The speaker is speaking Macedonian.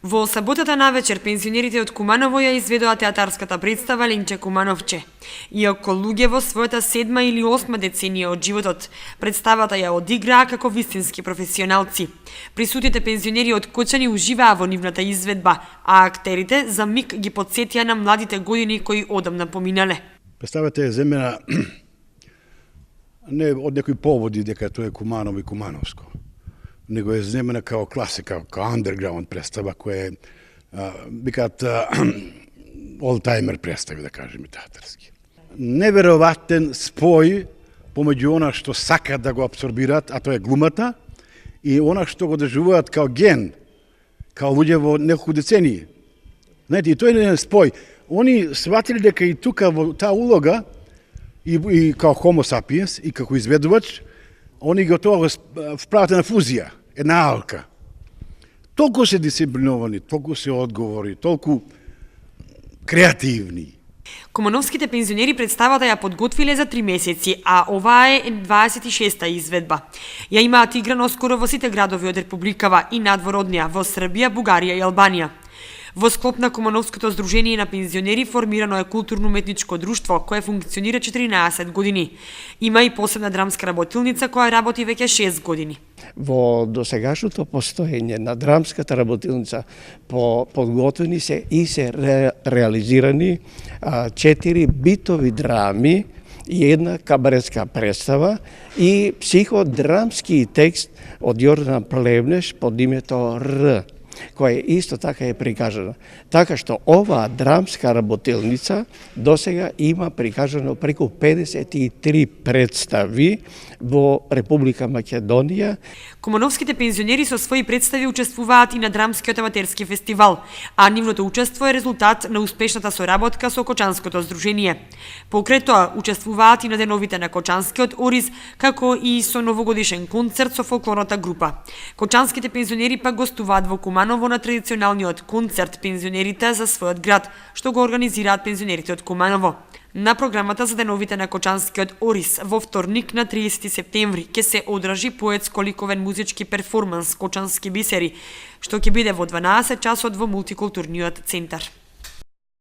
Во саботата навечер пензионерите од Куманово ја изведоа театарската представа Ленче Кумановче. Иако луѓе во својата 7 или 8 деценија од животот, представата ја одиграа како вистински професионалци. Присутните пензионери од Кочани уживаа во нивната изведба, а актерите за миг ги потсетија на младите години кои одамна поминале. Представата е земена не од некои поводи дека тоа е Куманово и Кумановско, него е земена као класика, као underground представа, која е, викаат, all-timer представи, да кажеме театарски. Неверојатен спој помеѓу она што сакат да го абсорбираат, а тоа е глумата, и она што го доживуваат као ген, као луѓе во неколку децении. Знаете, и тој е еден спој. Они сватили дека и тука во таа улога, и као Homo sapiens, и како изведувач, они го тоа вправат на фузија, една алка. Толку се дисциплиновани, толку се одговори, толку креативни. Кумановските пензионери представата ја подготвиле за 3 месеци, а оваа е 26-та изведба. Ја имаат играно скоро во сите градови од Републикава и надвор од неа, во Србија, Бугарија и Албанија. Во склоп на Кумановското здружение на пензионери формирано е културно-уметничко друштво кое функционира 14 години. Има и посебна драмска работилница која работи веќе 6 години. Во досегашното постоење на драмската работилница подготвени се и се реализирани 4 битови драми и една кабаретска представа и психодрамски текст од Јордан Плевнеш под името Р, која исто така е прикажана. Така што оваа драмска работилница досега има прикажано преку 53 представи во Република Македонија. Кумановските пензионери со своји представи учествуваат и на драмскиот аматерски фестивал, а нивното учество е резултат на успешната соработка со Кочанското здружение. Покрај тоа учествуваат и на деновите на Кочанскиот Орис, како и со новогодишен концерт со фолклорната група. Кочанските пензионери пак гостуваат во Куманово на традиционалниот концерт пензионерите за својот град, што го организираат пензионерите од Куманово. На програмата за деновите на Кочанскиот Орис во вторник на 30 септември ќе се одржи поетско-ликовен музички перформанс Кочански бисери, што ќе биде во 12 часот во мултикултурниот центар.